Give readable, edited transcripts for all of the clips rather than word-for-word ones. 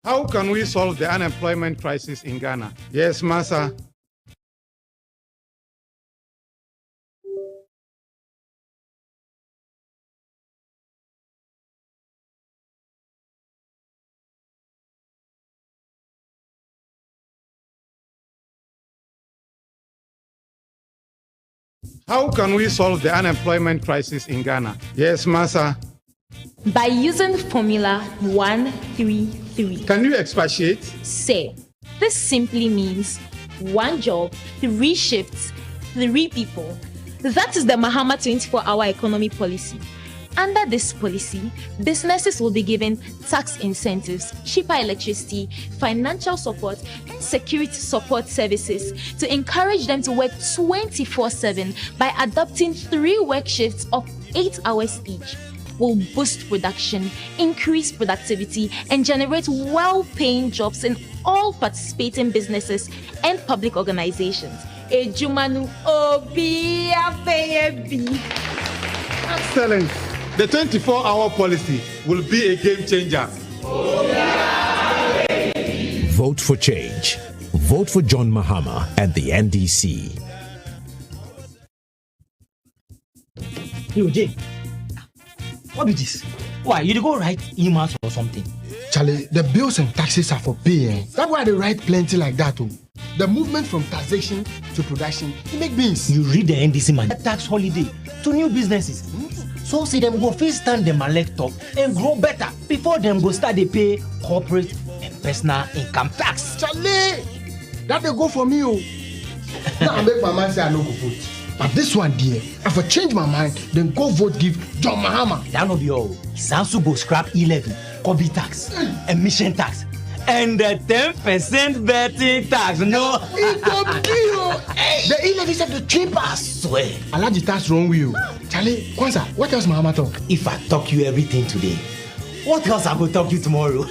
How can we solve the unemployment crisis in Ghana? Yes, Massa. How can we solve the unemployment crisis in Ghana? Yes, Massa. By using formula 133. Can you expatiate? Say, this simply means 1 job, 3 shifts, 3 people. That is the Mahama 24-hour economy policy. Under this policy, businesses will be given tax incentives, cheaper electricity, financial support, and security support services to encourage them to work 24/7 by adopting 3 work shifts of 8 hours each. Will boost production, increase productivity, and generate well-paying jobs in all participating businesses and public organizations. Ejumanu obi afeyebi. Excellent. The 24-hour policy will be a game changer. Vote for change. Vote for John Mahama and the NDC. Yo, Jay. What is this? Why? You go write emails or something? Charlie, the bills and taxes are for paying. That's why they write plenty like that too. The movement from taxation to production, it make beans. You read the NDC man. Tax holiday to new businesses. So see them go first stand them elect up and grow better before them go start they pay corporate and personal income tax. Charlie, that they go for me. Oh. Now I make my mind say I no go vote. But this one, dear, if I change my mind, then go vote give John Mahama. That no be all. Sansu go scrap 11, Kobe tax, emission tax, and the 10% betting tax. No, it don't deal. The 11 is the cheapest. I swear. I like the tax wrong with you. Charlie, Kwanzaa, what else Mahama talk? If I talk you everything today, what else I will talk you tomorrow?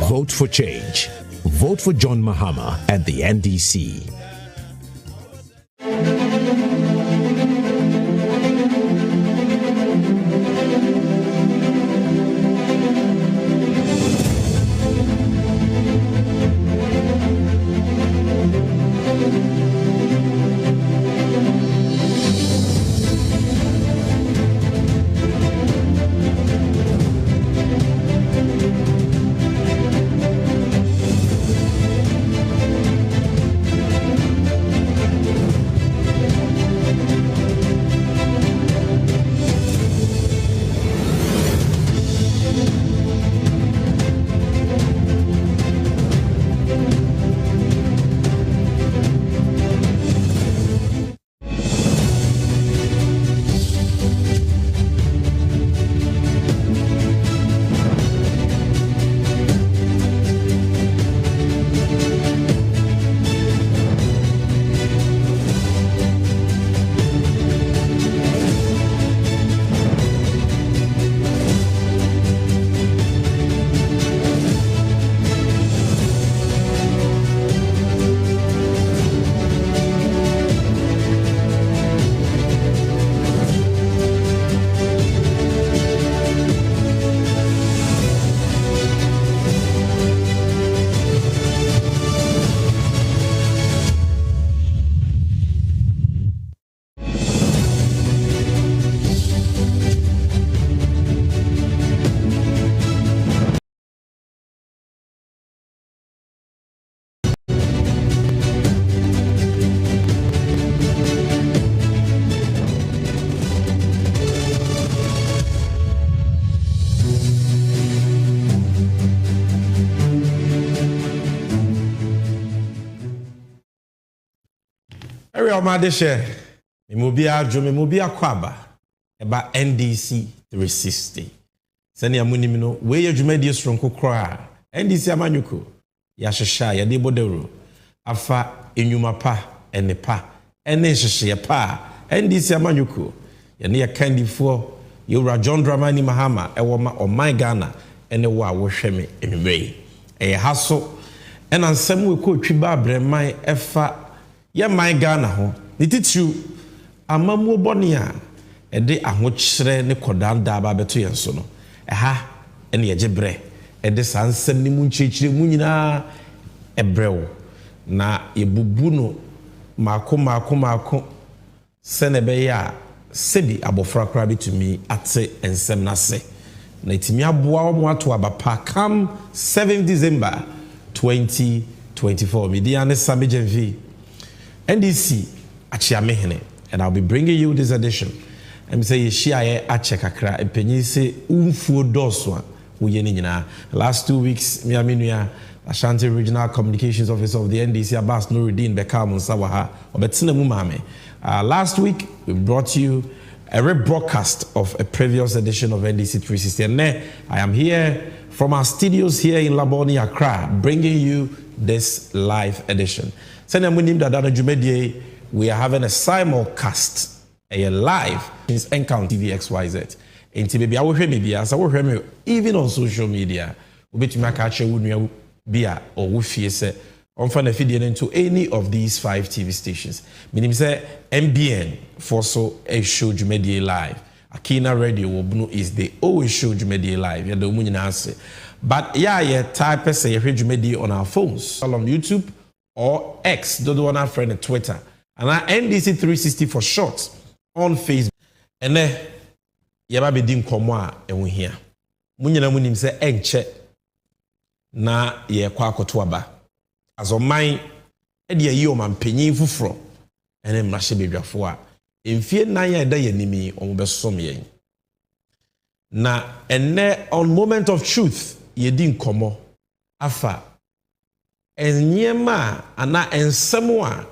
Vote for change. Vote for John Mahama and the NDC. Every omade share, memobia adwo memobia kwaba eba NDC 360. Sani amuni no we adwumadi stronko kra NDC amanyuko ya hhehha ya de bodero afa enyuma pa enepa ene hhehhe pa NDC amanyuko ya ne yakandifo yura John Dramani Mahama ewo ma Ghana ene wo a wo hweme enwei haso and ansem we ko twiba abreman efa ye man Ghana ho ne titru amamu bɔne a ɛde ahokyerɛ ne kɔdanda ba beto yɛn so no ɛha ɛne yɛgye brɛ ɛde sansɛm ne mu nkyerɛkyerɛ mu nyinaa ɛbrɛw na yɛbubu no maako sɛne bɛyɛ a sɛbi abɔfra kora bitumi ate nsɛm n'ase na itimi aboa wɔn ato abapa come 7 December 2024 media ne Sammy Gyamfi NDC achiamehene and I'll be bringing you this edition. I'm say yeshia ache kakra empanyi se umfuo doswa woye ni nyina. Last 2 weeks me aminua Ashanti Regional Communications Officer of the NDC Abbas Nuruddin Bekam Nsawaha obetina mu mame. Last week we brought you a rebroadcast of a previous edition of NDC 360 and I am here from our studios here in Laboni, Accra, bringing you this live edition. Send munim da dada jumedie. We are having a simulcast, a live since Encounter TV XYZ. Enti baby, I will hear me as I will hear me even on social media. We bet you make catch you bia or we fear say on fan feed into any of these 5 TV stations. Meaning say MBN for so a show Jumedie live. Akina Radio Wobnu is the always show Jumedie live. Yeah, the munyase. But yeah, type say you Jumedie on our phones, on YouTube or X, do one our friend on Twitter. And our NDC 360 for short on Facebook. And then, yaba be dim komwa ewu hia. Munyina munim se enche na ye kwa akoto aba. Azoman e de yi o man panyin fufuro. Ene mrahye bedwafo a emfie nan ya da yanimi omo besom yen. Na ene on moment of truth ye din komo afa enyema ana ensemo a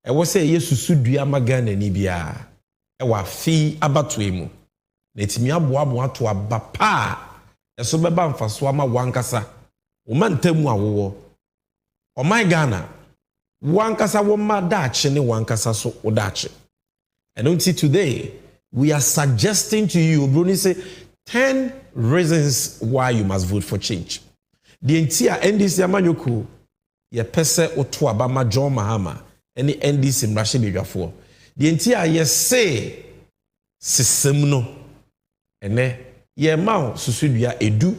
e wo se yesusu dua magana ni bia e wa fi abatoe mu na etimi aboabo ato abapa eso beba mfaso ama wankasa wo mantamu awowo o my Ghana wankasa wo ma daache ne wankasa so wo daache. And until today we are suggesting to you Bruni say 10 reasons why you must vote for change. The entire NDC amanyoku ye pese oto abama John Mahama any NDC mrahye bedwafo. The entire ye say sisem no ene ye ma susudua edu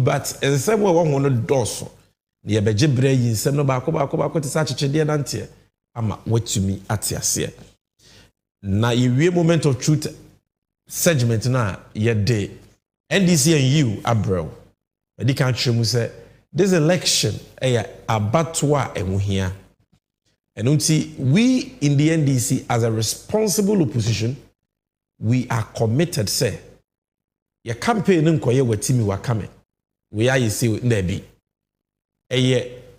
but ensem we won no doso ye beje bra yi nsem no baako te sa chechede na ntie ama watumi atiase na ye moment of truth segment na ye day NDC and you abro but they can't show say this election abatwa emuhia. And we in the NDC as a responsible opposition we are committed say your campaign nkoye watimi wakame we are you see na bi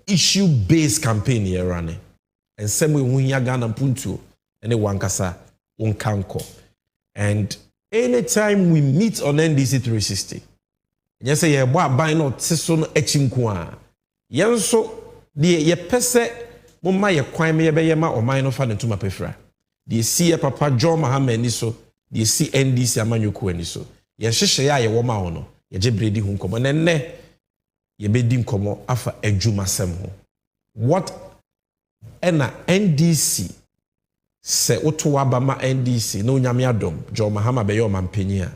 issue based campaign here running and same way we hia Ghana mpuntu ene wankasa unkanko. And anytime we meet on NDC 360 yes say ye bo aban no tiso no achinko a yenso de ye pese moma ye kwan me ye be ye ma oman no fa ne tuma pefra de si ye papa John Mahama ni so de si NDC amanyoko ani so ye hyehye ya ye wo ma ho no ye je bredi hu nkomo nenne ye be di nkomo afa adwuma sem ho what ena NDC se oto aba ma NDC no nyame adom John Mahama be ye o mampanyi a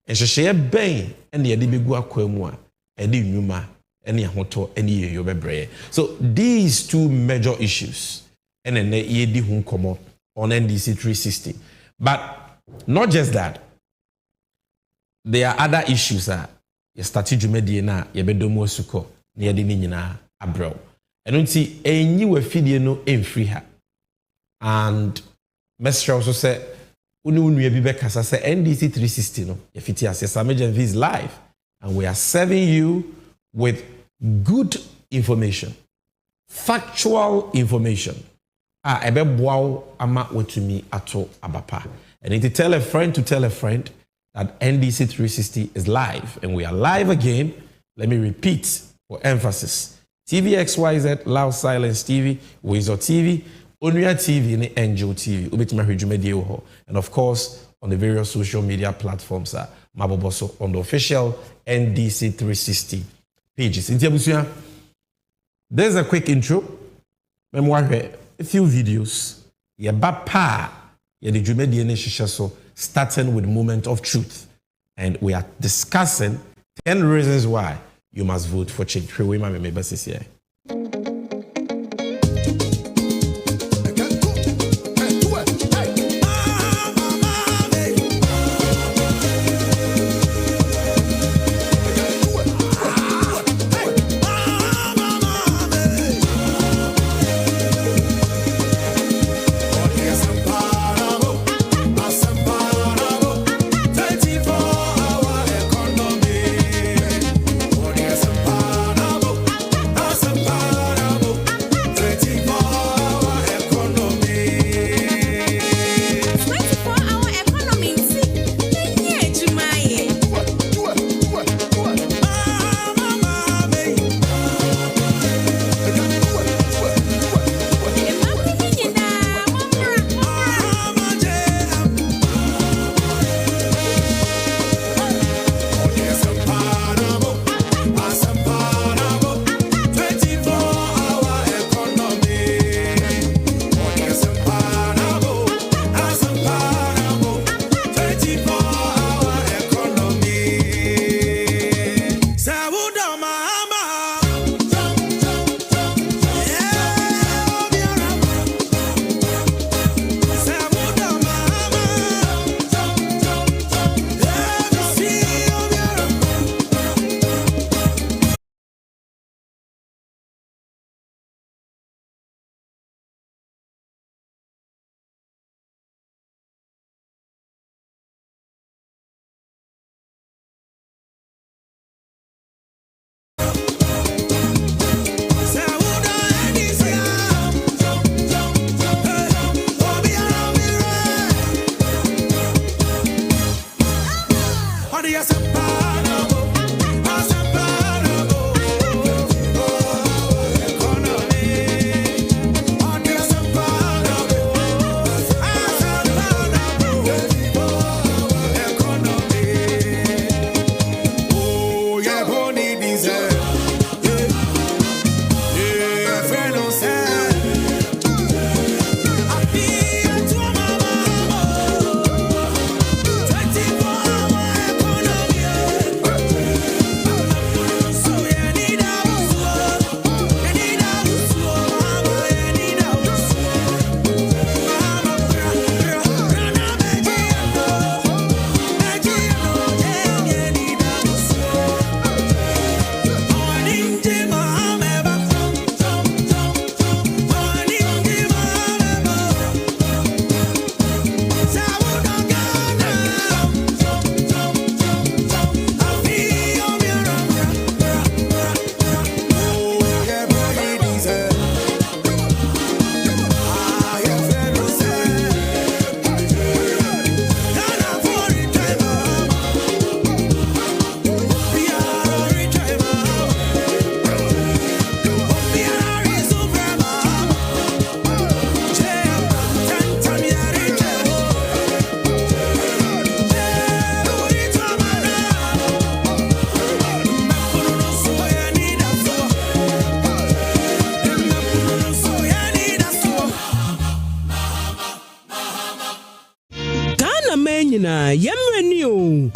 enhyehye ben ene ye de begu akwa mu a ene nnwuma ene ahoto ene ye yo bebreye. So these two major issues ene ne ye di hu nkomo on NDC 360. But not just that, there are other issues that ye start dwumedie na ye bedomo asuko na ye de ni nyina abrew eno nti enyi wa fidie no emfiri ha. And Mr. also said unu bi bekasa say NDC 360 no ye fiti as Sammy Gyamfi is live and we are serving you with good information, factual information ebeboa ama wetumi ato abapa. And if you tell a friend to tell a friend that NDC 360 is live and we are live again, let me repeat for emphasis. TVXYZ, Loud Silence TV, Wezo TV, Onuya TV, and Angel TV. And of course, on the various social media platforms, Maboboso on the official NDC 360 pages. There's a quick intro. A few videos. Yeah, bapa. Yeah, the Jumedi so starting with Moment of Truth. And we are discussing 10 reasons why you must vote for change.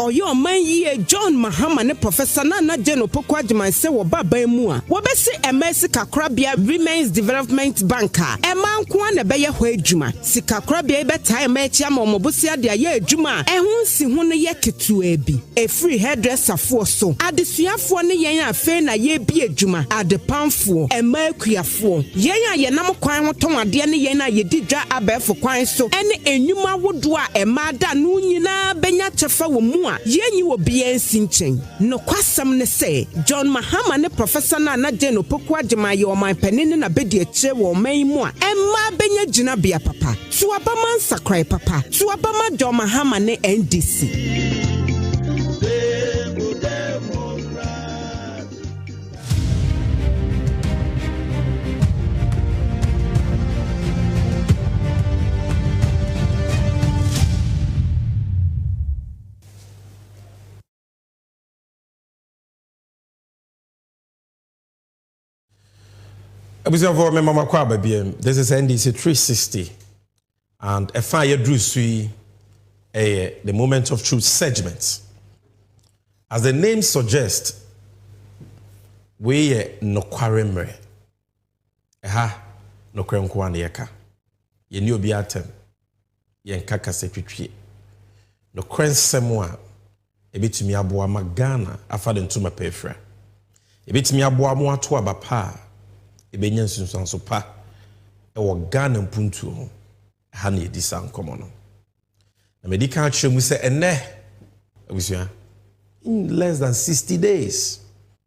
Oyo man ye John Mahama ne Professor Nana Jeno Pokwa Jiman se wo baba mu a wo besi MS Kakrabia Women's Development Banker e man kwa na be ye ho adwuma sikakrabia be time ma echi ama omobosia de ye adwuma e ho nsi ho ne ye ketua bi e free hairdresser fo so adesuafo ne yen afa na ye bi adwuma adepamfo e ma akuafo yen a ye nam kwan ho ton ade ne yen a ye di dwa abefo kwan so ene enwuma wodo a e ma da no nyina benya chefa wo mu a yenyi wo bia nsinchen no kwasam ne se John Mahama ne Professor Nana Jeno Pokwa Jima ye oman panini na bedi eche wo man mu a emma benya gina bia papa tuabama nsakrai papa tuabama John Mahama ne NDC. for me mama kwa babiem. This is NDC 360 and a fire drew sui the moment of truth segment. As the name suggests, we no quaremre. No kwenkwa na yeka. Ye ni obi atem. Ye nkaka sekretwie. No kwensem a ebetumi aboa magana afa de ntuma pefra. Ebetumi aboa mo ato abapa ebenya nsunsanso pa wo Ghana mpuntu ho ha na edi san komo no. Na medical atwe mu se ene abusua in less than 60 days.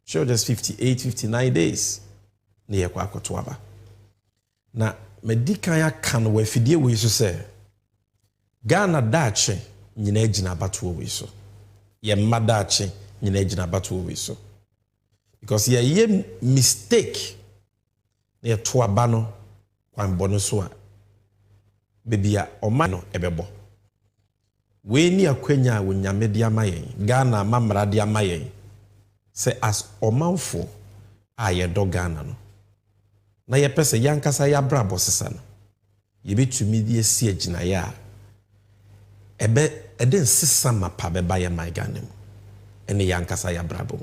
Sure, just 58, 59 days. Na ye kwa akoto aba. Na medical ya kan we fidie we so se Ghana dache nyina agina abatowo we so. Ye madache nyina agina abatowo we so. Because ye mistake na ye to aba no kwan bono so a bebia oma no ebebo. We ni akwanya wonyame dia mayen Ghana mamra dia mayen se as omanfo a ye do Ghana no na ye pese yankasa ya brabo sesa no ye betumi die si agina ya ebe eden sesa mapa beba ye my Ghana mu ene yankasa ya brabo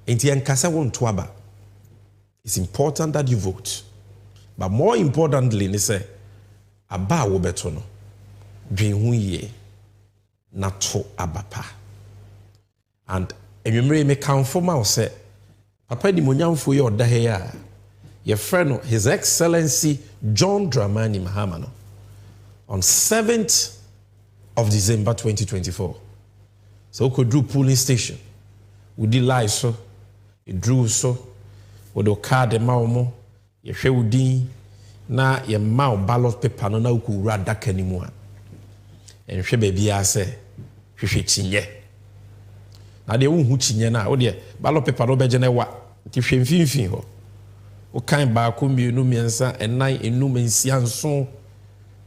enti yankasa wonto aba. It's important that you vote, but more importantly ni say aba wo beto no dwen hu ye na to abapa. And enwemre me kanfo ma wo say papa di monyamfo ye oda he ya your friend His Excellency John Dramani Mahama no, on 7th of December 2024. So we could do polling station. We did live so, you drew so, we do card the maumo, you share udin, na your mouth ballot paper no na uku radak anymore. And she baby I say, she chinye. Now they won't chinye na, oh dear, ballot paper no bejene wa, ti fin ho. O kan ba ko mienu miensa enan enum ensia nso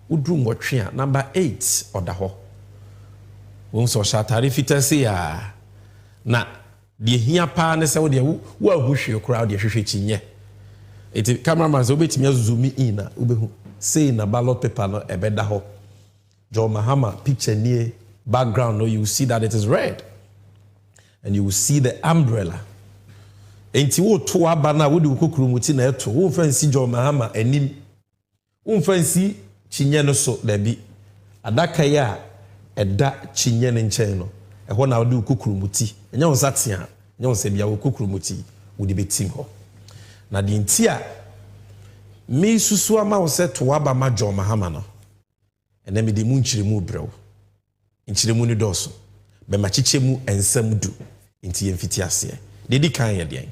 udru ngotwe a number 8 oda ho won so shatare fitase ya na de hia pa ne se wo de wo ahuhwe crowd de hwehwe chinye eti cameraman so betimi zoom in na ubehu say na ballot paper no ebeda ho John Mahama picture near background no, you see that it is red and you will see the umbrella. Enti wo to aba na wo de kokromuti na eto wo fancy John Mahama anim wo fancy chinye no so da bi adaka ya eda chinye ne nchen no eho na wo de kokromuti enya wo satia enya wo se bia wo kokromuti wo de betim ho na de ntia me susu ama wo se to aba ma John Mahama no ena me de mu nchiremu brew nchiremu ni doso be ma chichemu ensam du nti yemfiti ase dedi kan ye den.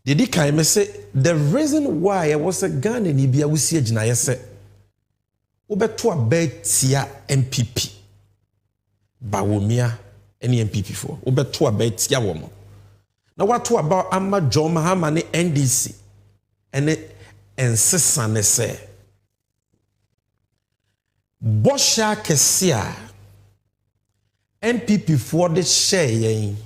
Did I say the reason why I was a Ghana ni bia wusi agina yese obeto abetia MPP Bawumia any MPP for obeto abetia womo na watu about ama John Mahama ne NDC ene ensesa ne se bosha kesia MPP for the share yen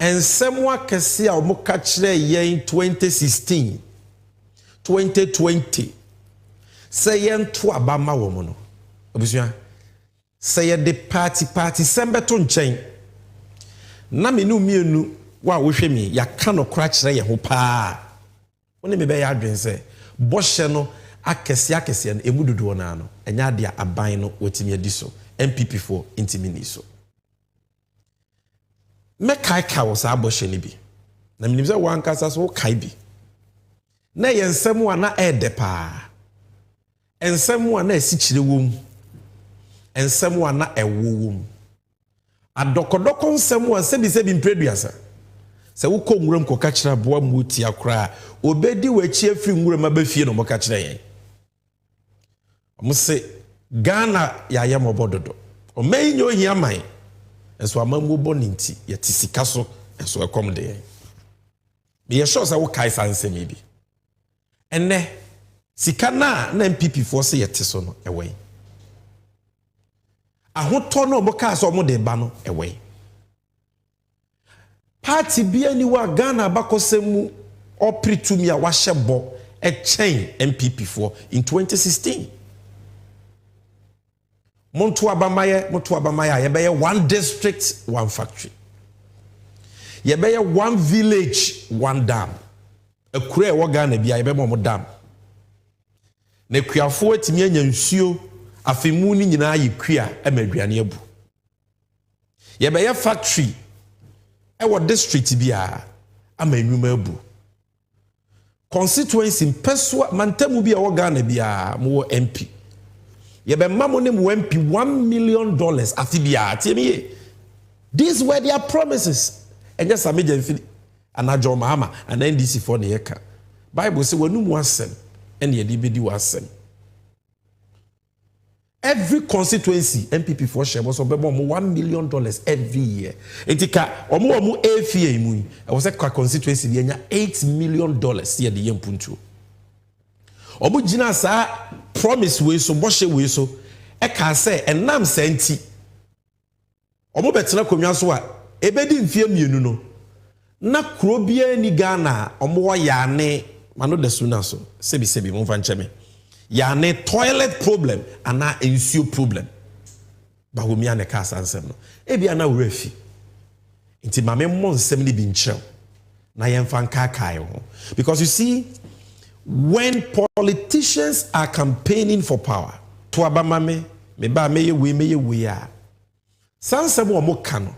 and semwa kese a omo ka kire yen 2016 2020 say yen to abama wo mo no obusua say ye de party sembeto nchen na menu mienu wa wo hwe mi ya ka no kra kire ye ho pa woni me be ya adwen say bohye no akese no emududu na no enya de aban no wotimi adi so MPP for intimini so me kai was aboshe ni bi na minim se wan kasa so kai bi na yensem wa na ede pa ensem wa na asichire wom ensem wa na ewo wom adokodoko nsem wa sebi mpreduasa se wo ko nwuram ko ka kira boa muti akra obedi wachi afiri nwuram abafie no mo ka kira yen omo se Ghana ya ya mobododo o menyo hia man enso amamwo boninti yetisika so enso ekom de be ye sure say wo kai sansem bi enne sika na MPP for say yetiso no ewe ahoto no oboka so mo de ba no ewe party bia ni wa Ghana bakosemu opritumi a wahye a chain MPP for in 2016. Montu abamaye yebeye one district, one factory. Yebeye one village, one dam. A kure wagane bia yebe mo dam. Ne kuafo etimi anya nsuo afemu ni nyina yekua amaduane abu. Yebeye factory ewo district bia amanwuma abu. Constituency mpeswa mantamu bia wagane bia mo MP. Yebe mamo ne mo MP $1 million afibia tiemiye. These were their promises. And just Sammy Gyamfi and Mahama and NDC for the yeka. Bible say wanu mu asem and ye di bedi wasem. Every constituency MPP for share was $1 million every year. Etika omo efie mu e was a constituency bi enya $8 million here the yempuntu. Omo gina sa promise we so boshe we so e ka say enam senti. Omo betena konwa so a ebedi mfie mienu no na kuro bia ni Ghana omo ya ne mano de suna so sebi mo fa ncheme ya ne toilet problem ana ensure problem Bawumia ne ka sansem no ebia na wurafi nti mame mo nsem ni bi nkyerem na yemfa nka kai ho because you see when politicians are campaigning for power to abamame me ba meye we a sansem wo mo ka no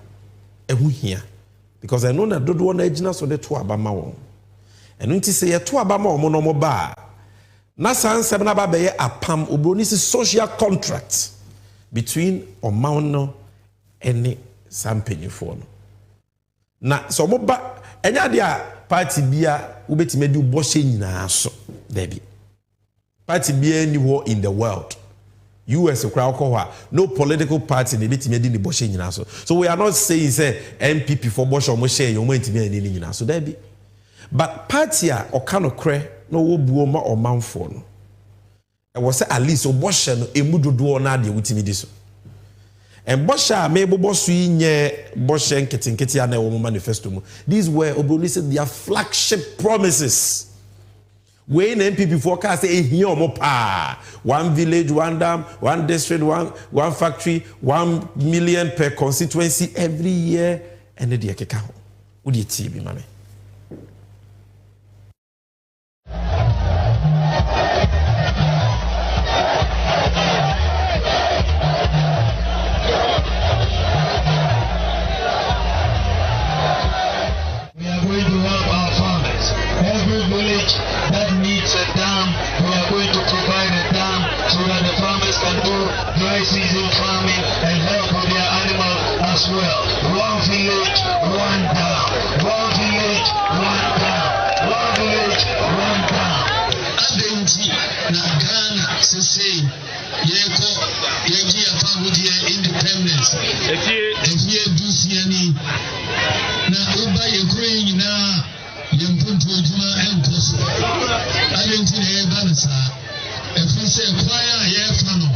ehu hia because I know that do one agina so de to abama won enu nti se ye to abama won no mo ba na sansem na ba be ye apam obroni si social contract between omawno ene sampanyfo no na so mo ba enya de a party bia ubetime di uboshe nyina so debi party bia ni wo in the world US crowd no political party they betime di ni boshe nyina so we are not saying say MPP for boshe omo share yo mantime ani nyina so debi but party a okano kre no wo buo ma omanfo no e wo say at least oboshe no emudodo na de wutimi di so and boshe a mebo so nye boshe nketinketi na wo manifesto mu these were obroni said their flagship promises. When MPP forecast a here more pa 1 village, 1 dam, 1 district, one factory, 1 million per constituency every year, and the keka. Would you see me, mommy? We are going to help our farmers. Every village that needs a dam, we are going to provide a dam so that the farmers can do dry season farming and help with their animal as well. 1 village, 1 dam. 1 village, 1 dam. 1 village, 1 dam. Adenti na Ghana say yeko yeji afahudia independence. Efie dusiani na uba yekure nyina yempuntu ejuma enkoso. Adenti na yebansa. Efie say kwaya yefano.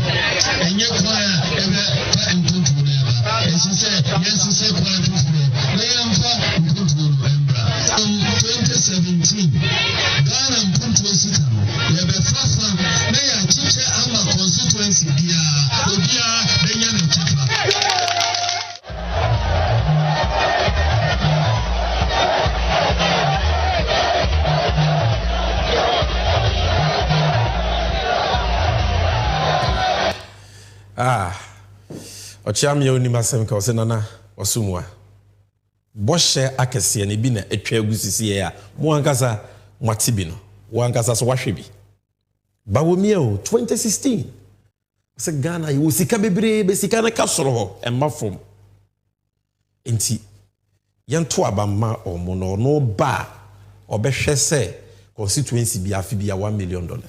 Enye kwaya ebe fa mpuntu neba. Esi say yes say kwaya mpuntu. Na yemfa mpuntu embra. 2017 Ghana mpuntu esikano. Yebe fafa na ya chiche ama constituency dia. Odia benya na chifa. Ochiam ye onima sem ka ose nana osumwa boshe akese ne bi na etwa agusisi ya mo ankasa mwatibi no wo ankasa so wahwebi Bawumia 2016 se Ghana yo sika bebre be sika na kasoro ho emafom enti yento abamma omo no ba obehwe se constituency bi afi bi $1 million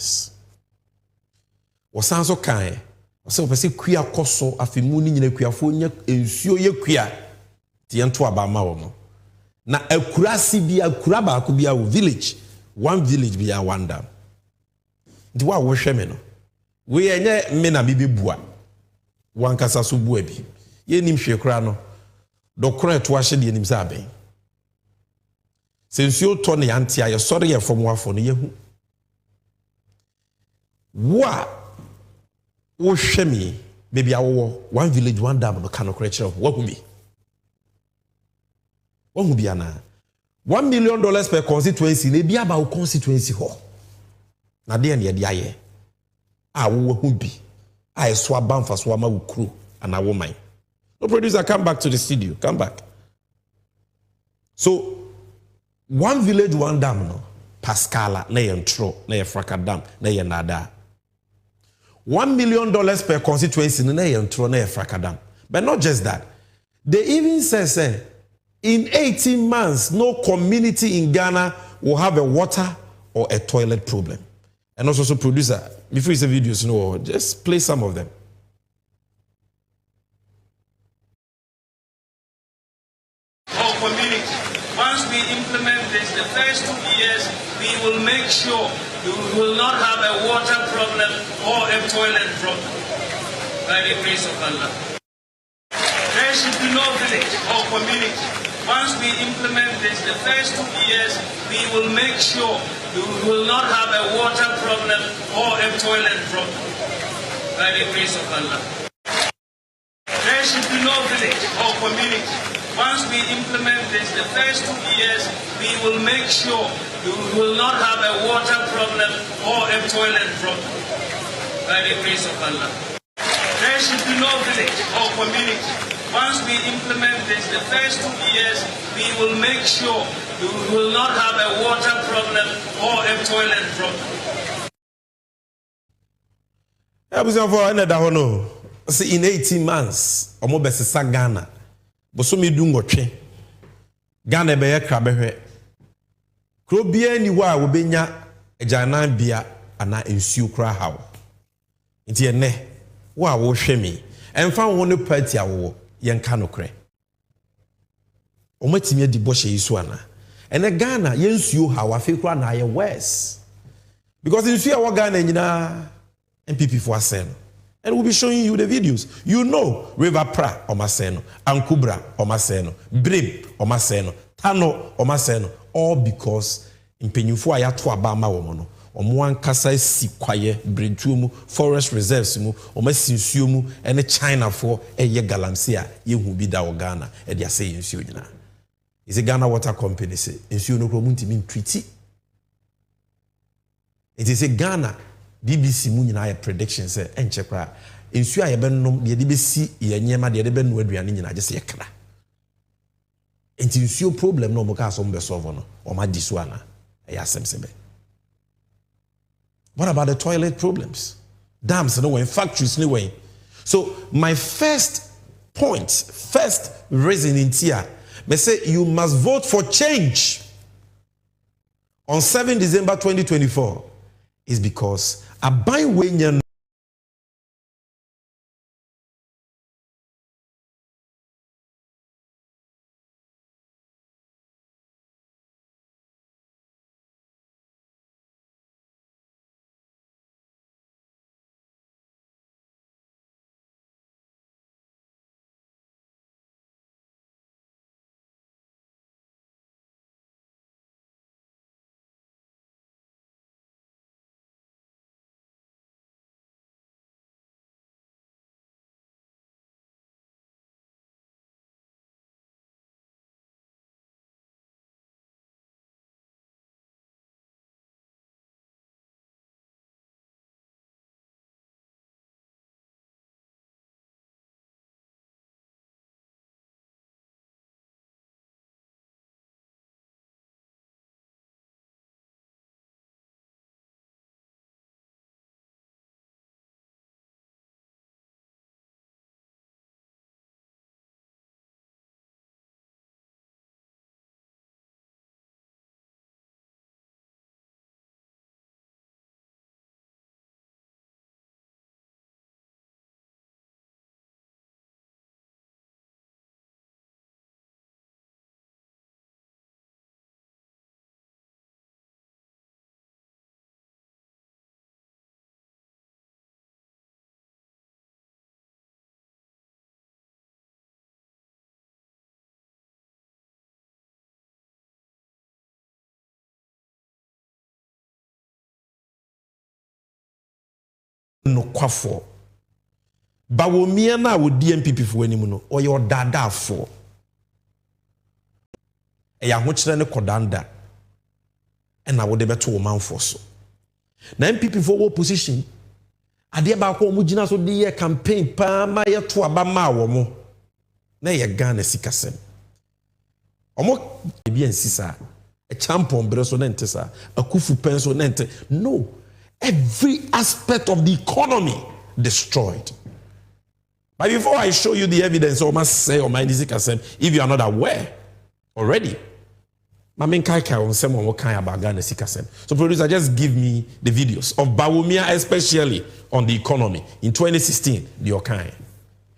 wo sanso kan so pese kua koso afemu ni nyina kuafo nya ensuo ye kua tiento abama wo no na akurasi bi akura ba ko bia wo village 1 village bia 1 dam ndi wa wo hweme no we enye me na me bebua wankasa so bua bi ye nim hwe kura no dokora to ahye de nim sa ben Since you turn the anti, I sorry from one for you. What? Oh, shemi, maybe our one village, one dam, no canoe creature. What will be? What will be an $1 million per constituency? Maybe about constituency hall. Now, the end of the year, I will be. I swap bam for swama with crew and I will mind. No producer, come back to the studio. Come back. So, one village, one dam, no. Pascala, na yentro, na yefraka dam, na yenada. $1 million per constituency, na yentro, na yefraka dam. But not just that. They even say, in 18 months, no community in Ghana will have a water or a toilet problem. And also, so producer, before you say videos, just play some of them. Our community, once we implement this, the first 2 years, we will make sure you will not have a water problem or a toilet problem. By the grace of Allah. There should be no village or community. Once we implement this, the first 2 years, we will make sure you will not have a water problem or a toilet problem. By the grace of Allah. There should be no village or community. Once we implement this, the first 2 years, we will make sure you will not have a water problem or a toilet problem. By the grace of Allah. There should be no village or community. Once we implement this, the first 2 years, we will make sure you will not have a water problem or a toilet problem. In 18 months, I'm going to Ghana. But so me do ngotwe. Ghana be ye krabehwe. Kro bia ni wa wo benya ajanan bia ana ensuo kra hawo. Nti ene wa wo hwe me. Emfa wo ne party awo ye nka no kre. O matimi adi bo hye isu ana. Ene Ghana ye nsuo hawo afi kra na ye worse. Because nsuo a wo Ghana nyina MPP for asen. And we'll be showing you the videos. You know, River Pra, Omaseno, Ankubra, Omaseno, Brib, Omaseno, Tano, Omaseno, all because in Penyufu Ayatwa Bama Womono, Omuan Kasa si kwaye, Brintumu, Forest Reserves, Omesinsumu, and a China for a ye galamsia, ye who be da Ghana, and they are saying Suna. It's a Ghana Water Company, say, in Suno Cromunti mean treaty. It is a Ghana. BBC munyina ya prediction say enchekra ensu aye bennom de besi ye nyema de benu aduane nyina je se yekra enti nsuo problem no mo ka so mbe solve no o ma disu ana e ya semsebe. What about the toilet problems? Dams no way, factories no way. So my first reason in here, me say you must vote for change on 7 December 2024 is because aban wenyan no kwafo. Bawumia na wo DMPP fo anim no oye odadafo. Eya hokyere ne kodanda. E na wo de beto wo manfo so. Na MPP fo wo position. Ade ba ko mo gina so de ye campaign pa ma ye to aba ma wo mo. Na ye Ghana sikasem. Omo bi ensisa. A champion breso nentesa. A kufu penso nente. No. Every aspect of the economy destroyed. But before I show you the evidence, I must say, or my NDC, if you are not aware already, so producer, just give me the videos of Bawumia, especially on the economy in 2016, the Okai.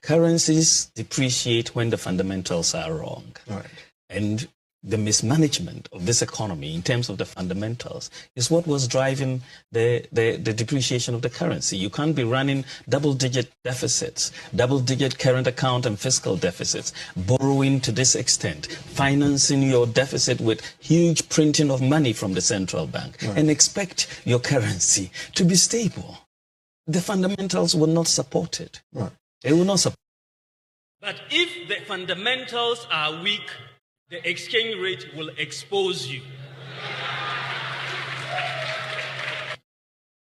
Currencies depreciate when the fundamentals are wrong. Right. And the mismanagement of this economy in terms of the fundamentals is what was driving the depreciation of the currency. You can't be running double-digit deficits, double-digit current account and fiscal deficits, borrowing to this extent, financing your deficit with huge printing of money from the central bank, right, and expect your currency to be stable. The fundamentals will not support it. Right. They will not support it. But if the fundamentals are weak, the exchange rate will expose you.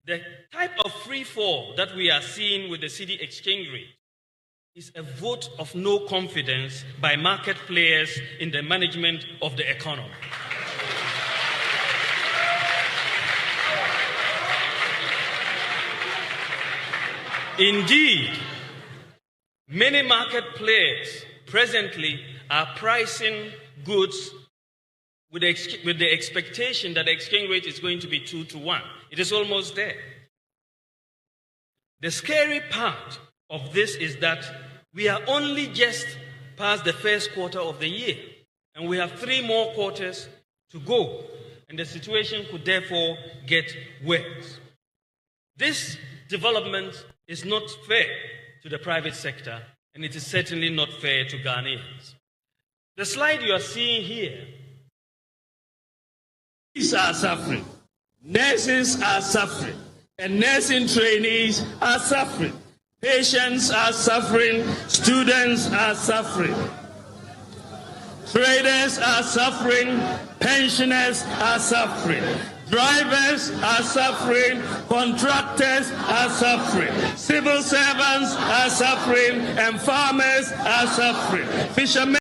The type of free fall that we are seeing with the cedi exchange rate is a vote of no confidence by market players in the management of the economy. Indeed, many market players presently are pricing goods with the expectation that the exchange rate is going to be 2 to 1. It is almost there. The scary part of this is that we are only just past the first quarter of the year, and we have 3 more quarters to go, and the situation could therefore get worse. This development is not fair to the private sector, and it is certainly not fair to Ghanaians. The slide you are seeing here, these are suffering. Nurses are suffering. And nursing trainees are suffering. Patients are suffering. Students are suffering. Traders are suffering. Pensioners are suffering. Drivers are suffering. Contractors are suffering. Civil servants are suffering. And farmers are suffering. Fishermen